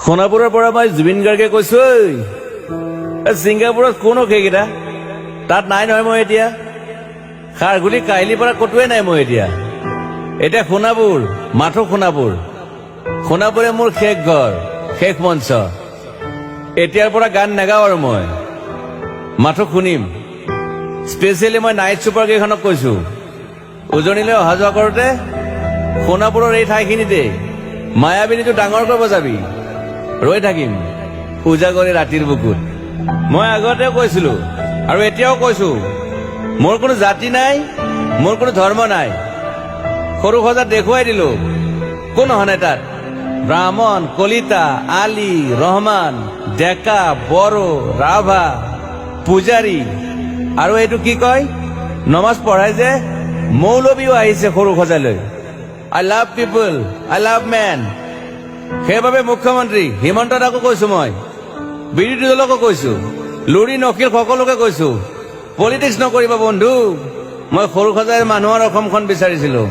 সোণাপুৰৰ পৰা মই জুবিন গাৰ্গে কৈছো, ছিংগাপুৰত কোন সেইকেইটা তাত নাই নহয়। মই এতিয়া খাৰঘুলি কাহিলীৰ পৰা কতোৱে নাই। মই এতিয়া সোণাপুৰ, মাথো সোণাপুৰ। সোণাপুৰে মোৰ শেষ ঘৰ, শেষ মঞ্চ। এতিয়াৰ পৰা গান নাগাওঁ আৰু মই মাথো শুনিম। স্পেচিয়েলি মই নাইট ছুপাৰ কেইখনক কৈছো, উজনিলৈ অহা যোৱা কৰোঁতে সোণাপুৰৰ এই ঠাইখিনিতে মায়াবিনীটো ডাঙৰকৈ বজাবি। ৰৈ থাকিম উজাগৰি ৰাতিৰ বুকুত। মই আগতেও কৈছিলো আৰু এতিয়াও কৈছো, মোৰ কোনো জাতি নাই, মোৰ কোনো ধৰ্ম নাই। সৰু সজাত দেখুৱাই দিলো কোন হনে তাত ব্ৰাহ্মণ, কলিতা, আলী, ৰহমান, ডেকা, বড়ো, ৰাভা, পূজাৰী আৰু এইটো কি কয় নমাজ পঢ়াই যে মৌলবীও আহিছে সৰু সজালৈ। I love people, I love man. সেইবাবে মুখ্যমন্ত্ৰী হিমন্ত দাকো কৈছো, মই বিৰোধী দলকো কৈছো, লুৰি নকিল সকলোকে কৈছো, পলিটিক্স নকৰিবা বন্ধু। মই সৰু সজাই মানুহৰ অসমখন বিচাৰিছিলো।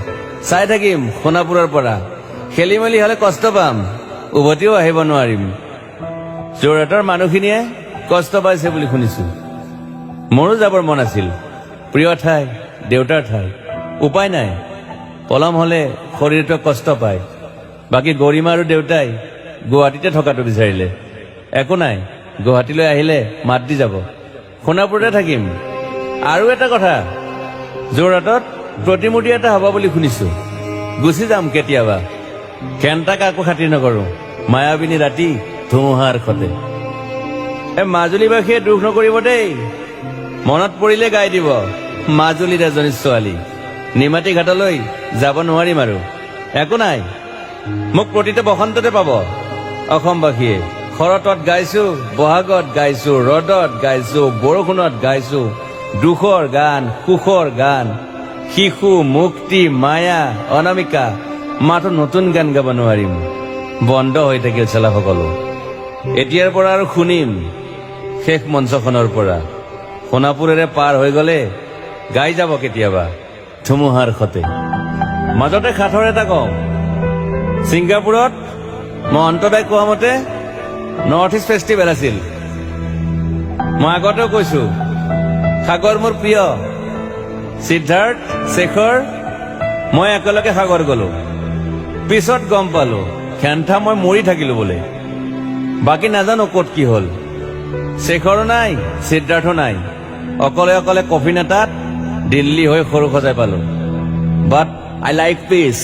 চাই থাকিম সোণাপুৰৰ পৰা। খেলি মেলি হলে কষ্ট পাম, উভতিও আহিব নোৱাৰিম। যোৰহাটৰ মানুহখিনিয়ে কষ্ট পাইছে বুলি শুনিছো। মোৰো যাবৰ মন আছিল। প্ৰিয় ঠাই, দেউতাৰ ঠাই। উপায় নাই, পলম হলে শৰীৰটোৱে কষ্ট পায়। বাকী গৰিমা আৰু দেউতাই গুৱাহাটীতে থকাটো বিচাৰিলে। একো নাই, গুৱাহাটীলৈ আহিলে মাত দি যাব। সোণাপুৰতে থাকিম। আৰু এটা কথা, যোৰহাটত প্ৰতিমূৰ্তি এটা হ'ব বুলি শুনিছো। গুচি যাম কেতিয়াবা। কেণ্টা কাকো খাতিৰ নকৰো। মায়াবিনী ৰাতি ধুমুহাৰ সতে। মাজুলীবাসীয়ে দুখ নকৰিব দেই, মনত পৰিলে গাই দিব মাজুলীৰ এজনী ছোৱালী। নিমাতী ঘাটলৈ যাব নোৱাৰিম আৰু। একো নাই, মোক প্ৰতিটো বসন্ততে পাব অসমবাসীয়ে। শৰতত গাইছো, বহাগত গাইছো, ৰদত গাইছো, বৰষুণত গাইছো দুখৰ গান, সুখৰ গান। শিশু, মুক্তি, মায়া, অনামিকা। মাথো নতুন গান গাব নোৱাৰিম। বন্ধ হৈ থাকিল চেলা সকলো। এতিয়াৰ পৰা আৰু শুনিম শেষ মঞ্চখনৰ পৰা। সোণাপুৰেৰে পাৰ হৈ গলে গাই যাব কেতিয়াবা ধুমুহাৰ সতে। মাজতে সাঁথৰ এটা কওঁ, ছিংগাপুৰত মই অন্তদাই কোৱা মতে নৰ্থ ইষ্ট ফেষ্টিভেল আছিল। মই আগতেও কৈছো, সাগৰ মোৰ প্ৰিয়। সিদ্ধাৰ্থ, শেখৰ, মই একেলগে সাগৰ গলো। পিছত গম পালো খেন্থা মই মৰি থাকিলো বোলে। বাকী নাজানো ক'ত কি হল। শেখৰো নাই, সিদ্ধাৰ্থো নাই। অকলে অকলে কফিন এটাত দিল্লী হৈ সৰু সজাই পালো। বাট আই লাইক পিচ।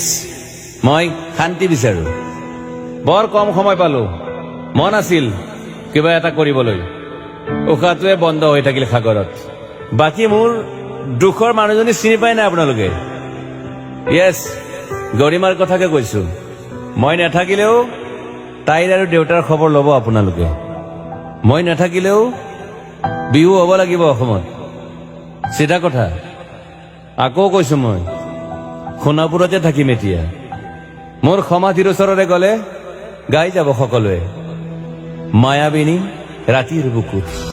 মই শান্তি বিচাৰো। বৰ কম সময় পালো। মন আছিল কিবা এটা কৰিবলৈ। উশাহটোৱে বন্ধ হৈ থাকিল সাগৰত। বাকী মোৰ দুখৰ মানুহজনী চিনি পাই নাই আপোনালোকে? য়েছ, গৰিমাৰ কথাকে কৈছো। মই নাথাকিলেও তাইৰ আৰু দেউতাৰ খবৰ ল'ব আপোনালোকে। মই নাথাকিলেও বিহু হ'ব লাগিব অসমত। চিধা কথা। আকৌ কৈছো, মই সোণাপুৰতে থাকিম এতিয়া। মোৰ সমাধিৰ ওচৰৰে গলে গাই যাব সকলোৱে মায়াবিনী ৰাতিৰ বুকুত।